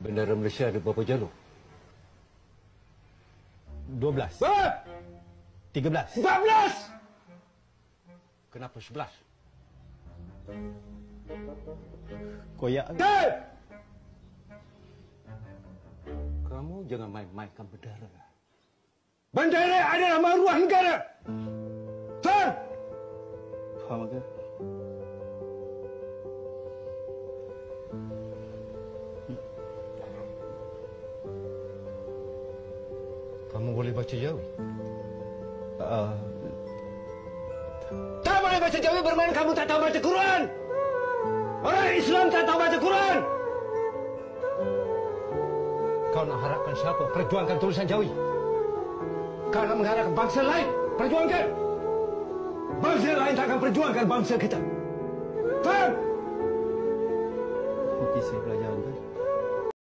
Bendera Malaysia ada berapa jalur? 12. 13. 14! Kenapa 11? Koyak. Kamu jangan main-mainkan bendera. Bendera adalah maruah negara. Faham? Faham ke? Kamu boleh baca Jawi? Uh, Tak boleh baca Jawi bermakna kamu tak tahu baca Quran. Orang Islam tak tahu baca Quran. Kau nak harapkan siapa perjuangkan tulisan Jawi? Kau nak mengharapkan bangsa lain perjuangkan? Bangsa lain tak akan perjuangkan bangsa kita. Faham? nanti saya belajar, Uncle.